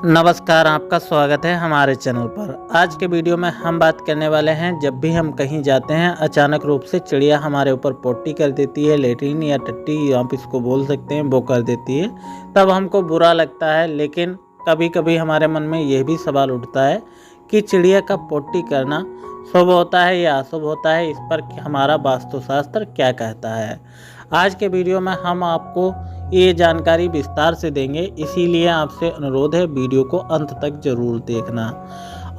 नमस्कार, आपका स्वागत है हमारे चैनल पर। आज के वीडियो में हम बात करने वाले हैं, जब भी हम कहीं जाते हैं अचानक रूप से चिड़िया हमारे ऊपर पोटी कर देती है, लेटरिन या टट्टी आप इसको बोल सकते हैं, वो कर देती है, तब हमको बुरा लगता है। लेकिन कभी कभी हमारे मन में यह भी सवाल उठता है कि चिड़िया का पोटी करना शुभ होता है या अशुभ होता है, इस पर हमारा वास्तुशास्त्र क्या कहता है। आज के वीडियो में हम आपको ये जानकारी विस्तार से देंगे, इसीलिए आपसे अनुरोध है वीडियो को अंत तक जरूर देखना।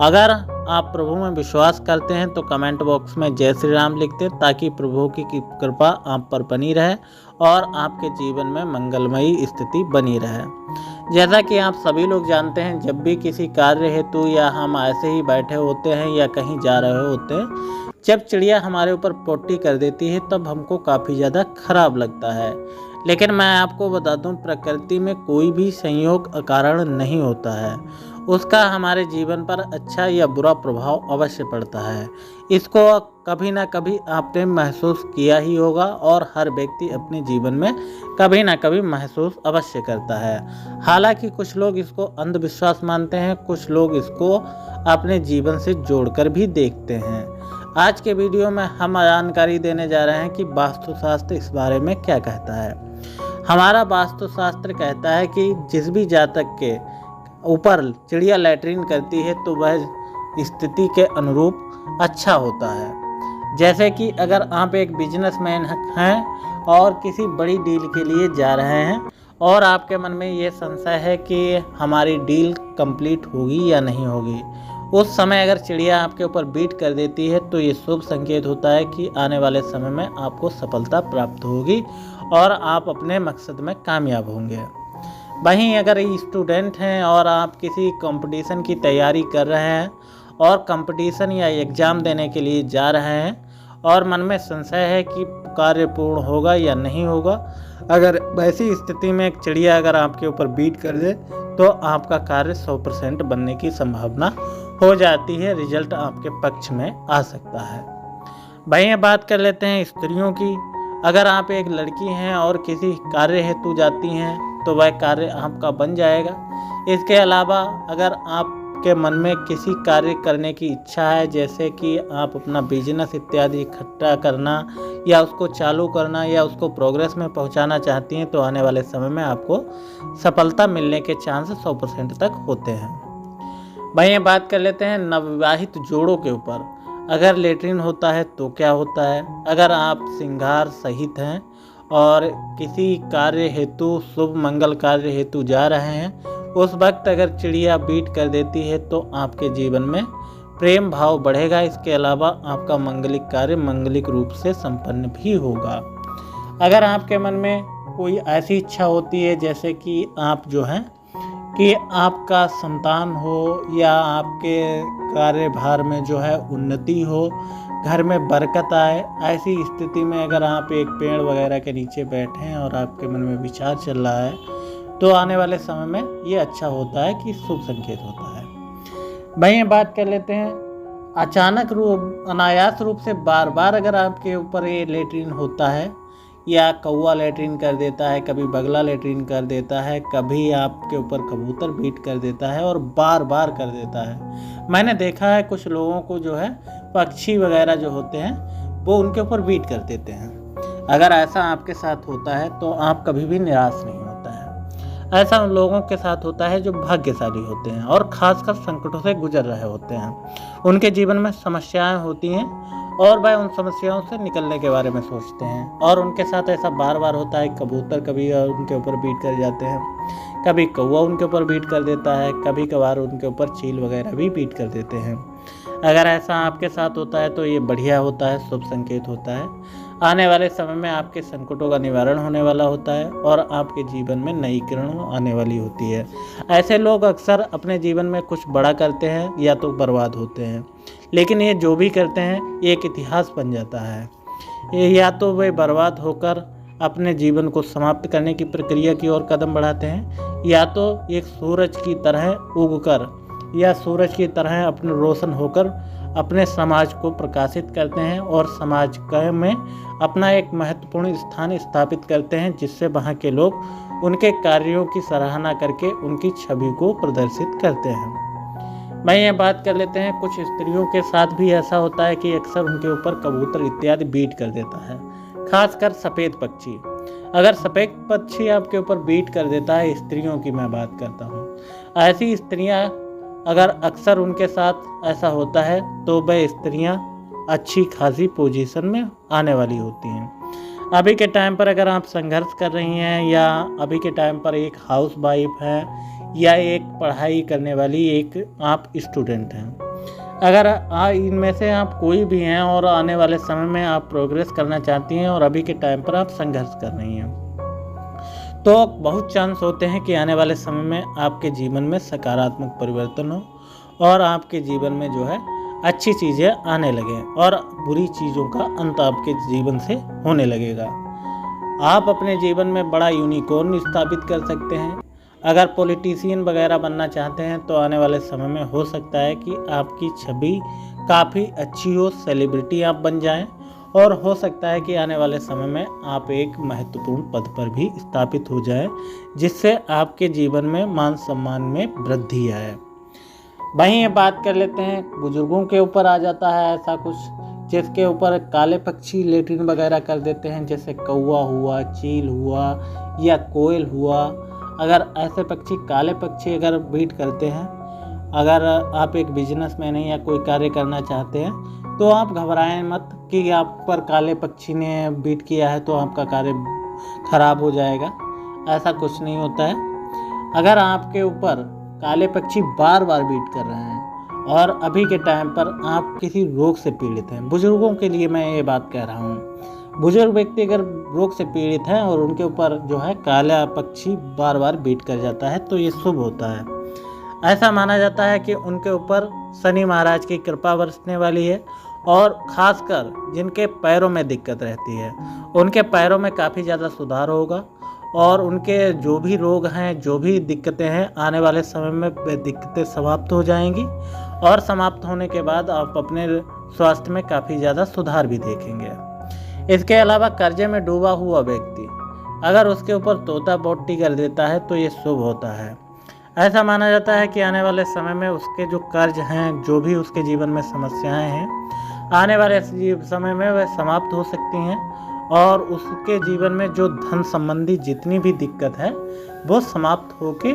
अगर आप प्रभु में विश्वास करते हैं तो कमेंट बॉक्स में जय श्री राम लिख दें, ताकि प्रभु की कृपा आप पर बनी रहे और आपके जीवन में मंगलमयी स्थिति बनी रहे। जैसा कि आप सभी लोग जानते हैं, जब भी किसी कार्य हेतु या हम ऐसे ही बैठे होते हैं या कहीं जा रहे होते हैं, जब चिड़िया हमारे ऊपर पोटी कर देती है तब हमको काफ़ी ज़्यादा खराब लगता है। लेकिन मैं आपको बता दूं, प्रकृति में कोई भी संयोग अकारण नहीं होता है, उसका हमारे जीवन पर अच्छा या बुरा प्रभाव अवश्य पड़ता है। इसको कभी ना कभी आपने महसूस किया ही होगा और हर व्यक्ति अपने जीवन में कभी ना कभी महसूस अवश्य करता है। हालांकि कुछ लोग इसको अंधविश्वास मानते हैं, कुछ लोग इसको अपने जीवन से जोड़कर भी देखते हैं। आज के वीडियो में हम जानकारी देने जा रहे हैं कि वास्तुशास्त्र इस बारे में क्या कहता है। हमारा वास्तुशास्त्र कहता है कि जिस भी जातक के ऊपर चिड़िया लैट्रिन करती है तो वह स्थिति के अनुरूप अच्छा होता है। जैसे कि अगर आप एक बिजनेसमैन हैं और किसी बड़ी डील के लिए जा रहे हैं और आपके मन में ये संशय है कि हमारी डील कंप्लीट होगी या नहीं होगी, उस समय अगर चिड़िया आपके ऊपर बीट कर देती है तो ये शुभ संकेत होता है कि आने वाले समय में आपको सफलता प्राप्त होगी और आप अपने मकसद में कामयाब होंगे। वहीं अगर स्टूडेंट हैं और आप किसी कंपटीशन की तैयारी कर रहे हैं और कंपटीशन या एग्ज़ाम देने के लिए जा रहे हैं और मन में संशय है कि कार्य पूर्ण होगा या नहीं होगा, अगर वैसी स्थिति में एक चिड़िया अगर आपके ऊपर बीट कर दे तो आपका कार्य 100% बनने की संभावना हो जाती है, रिजल्ट आपके पक्ष में आ सकता है। वहीं बात कर लेते हैं स्त्रियों की। अगर आप एक लड़की हैं और किसी कार्य हेतु जाती हैं तो वह कार्य आपका बन जाएगा। इसके अलावा अगर आपके मन में किसी कार्य करने की इच्छा है, जैसे कि आप अपना बिजनेस इत्यादि इकट्ठा करना या उसको चालू करना या उसको प्रोग्रेस में पहुंचाना चाहती हैं, तो आने वाले समय में आपको सफलता मिलने के चांस 100% तक होते हैं। वहीं बात कर लेते हैं नवविवाहित जोड़ों के ऊपर। अगर लेटरिन होता है तो क्या होता है। अगर आप श्रृंगार सहित हैं और किसी कार्य हेतु शुभ मंगल कार्य हेतु जा रहे हैं, उस वक्त अगर चिड़िया बीट कर देती है तो आपके जीवन में प्रेम भाव बढ़ेगा। इसके अलावा आपका मंगलिक कार्य मंगलिक रूप से संपन्न भी होगा। अगर आपके मन में कोई ऐसी इच्छा होती है, जैसे कि आप जो हैं कि आपका संतान हो या आपके कार्यभार में जो है उन्नति हो, घर में बरकत आए, ऐसी स्थिति में अगर आप एक पेड़ वगैरह के नीचे बैठे हैं और आपके मन में विचार चल रहा है, तो आने वाले समय में ये अच्छा होता है कि शुभ संकेत होता है। वहीं बात कर लेते हैं अचानक रूप अनायास रूप से बार बार अगर आपके ऊपर ये लेटरिन होता है, या कौवा लेटरिन कर देता है, कभी बगला लेटरिन कर देता है, कभी आपके ऊपर कबूतर बीट कर देता है और बार बार कर देता है। मैंने देखा है कुछ लोगों को जो है पक्षी वगैरह जो होते हैं वो उनके ऊपर बीट कर देते हैं। अगर ऐसा आपके साथ होता है तो आप कभी भी निराश नहीं होता है। ऐसा उन लोगों के साथ होता है जो भाग्यशाली होते हैं और खासकर संकटों से गुजर रहे होते हैं। उनके जीवन में समस्याएं होती हैं और वह उन समस्याओं से निकलने के बारे में सोचते हैं, और उनके साथ ऐसा बार बार होता है। कबूतर कभी उनके ऊपर बीट कर जाते हैं, कभी कौवा उनके ऊपर बीट कर देता है, कभी कभार उनके ऊपर चील वगैरह भी बीट कर देते हैं। अगर ऐसा आपके साथ होता है तो ये बढ़िया होता है, शुभ संकेत होता है। आने वाले समय में आपके संकटों का निवारण होने वाला होता है और आपके जीवन में नई किरण आने वाली होती है। ऐसे लोग अक्सर अपने जीवन में कुछ बड़ा करते हैं या तो बर्बाद होते हैं, लेकिन ये जो भी करते हैं ये एक इतिहास बन जाता है। ये या तो वे बर्बाद होकर अपने जीवन को समाप्त करने की प्रक्रिया की ओर कदम बढ़ाते हैं, या तो एक सूरज की तरह उगकर या सूरज की तरह अपने रोशन होकर अपने समाज को प्रकाशित करते हैं और समाज में अपना एक महत्वपूर्ण स्थान स्थापित करते हैं, जिससे वहाँ के लोग उनके कार्यों की सराहना करके उनकी छवि को प्रदर्शित करते हैं। मैं ये बात कर लेते हैं, कुछ स्त्रियों के साथ भी ऐसा होता है कि अक्सर उनके ऊपर कबूतर इत्यादि बीट कर देता है, खासकर सफ़ेद पक्षी। अगर सफ़ेद पक्षी आपके ऊपर बीट कर देता है, स्त्रियों की मैं बात करता हूँ, ऐसी स्त्रियाँ अगर अक्सर उनके साथ ऐसा होता है तो वह स्त्रियाँ अच्छी खासी पोजीशन में आने वाली होती हैं। अभी के टाइम पर अगर आप संघर्ष कर रही हैं या अभी के टाइम पर एक हाउस वाइफ हैं या एक पढ़ाई करने वाली एक आप स्टूडेंट हैं, अगर इनमें से आप कोई भी हैं और आने वाले समय में आप प्रोग्रेस करना चाहती हैं और अभी के टाइम पर आप संघर्ष कर रही हैं, तो बहुत चांस होते हैं कि आने वाले समय में आपके जीवन में सकारात्मक परिवर्तन हो और आपके जीवन में जो है अच्छी चीज़ें आने लगें और बुरी चीज़ों का अंत आपके जीवन से होने लगेगा। आप अपने जीवन में बड़ा यूनिकॉर्न स्थापित कर सकते हैं। अगर पॉलिटिशियन वगैरह बनना चाहते हैं तो आने वाले समय में हो सकता है कि आपकी छवि काफ़ी अच्छी हो, सेलिब्रिटी आप बन जाएं और हो सकता है कि आने वाले समय में आप एक महत्वपूर्ण पद पर भी स्थापित हो जाएं, जिससे आपके जीवन में मान सम्मान में वृद्धि आए। वहीं ये बात कर लेते हैं, बुजुर्गों के ऊपर आ जाता है ऐसा कुछ जिसके ऊपर काले पक्षी लेटरिन वगैरह कर देते हैं, जैसे कौवा हुआ, चील हुआ या कोयल हुआ। अगर ऐसे पक्षी, काले पक्षी अगर बीट करते हैं, अगर आप एक बिजनेसमैन हैं या कोई कार्य करना चाहते हैं तो आप घबराएं मत कि आप पर काले पक्षी ने बीट किया है तो आपका कार्य खराब हो जाएगा। ऐसा कुछ नहीं होता है। अगर आपके ऊपर काले पक्षी बार बार बीट कर रहे हैं और अभी के टाइम पर आप किसी रोग से पीड़ित हैं, बुजुर्गों के लिए मैं ये बात कह रहा हूँ, बुजुर्ग व्यक्ति अगर रोग से पीड़ित हैं और उनके ऊपर जो है काला पक्षी बार बार बीट कर जाता है तो ये शुभ होता है। ऐसा माना जाता है कि उनके ऊपर शनि महाराज की कृपा बरसने वाली है और ख़ासकर जिनके पैरों में दिक्कत रहती है उनके पैरों में काफ़ी ज़्यादा सुधार होगा और उनके जो भी रोग हैं, जो भी दिक्कतें हैं, आने वाले समय में वे दिक्कतें समाप्त हो जाएंगी और समाप्त होने के बाद आप अपने स्वास्थ्य में काफ़ी ज़्यादा सुधार भी देखेंगे। इसके अलावा कर्जे में डूबा हुआ व्यक्ति अगर उसके ऊपर तोता बोटी कर देता है तो ये शुभ होता है। ऐसा माना जाता है कि आने वाले समय में उसके जो कर्ज हैं, जो भी उसके जीवन में समस्याएं हैं, आने वाले समय में वह समाप्त हो सकती हैं और उसके जीवन में जो धन संबंधी जितनी भी दिक्कत है वो समाप्त होके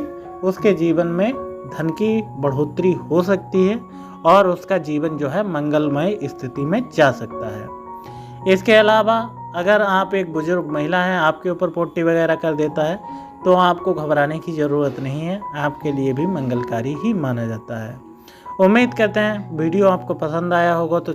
उसके जीवन में धन की बढ़ोतरी हो सकती है और उसका जीवन जो है मंगलमय स्थिति में जा सकता है। इसके अलावा अगर आप एक बुजुर्ग महिला हैं, आपके ऊपर पोटी वगैरह कर देता है तो आपको घबराने की ज़रूरत नहीं है, आपके लिए भी मंगलकारी ही माना जाता है। उम्मीद करते हैं वीडियो आपको पसंद आया होगा तो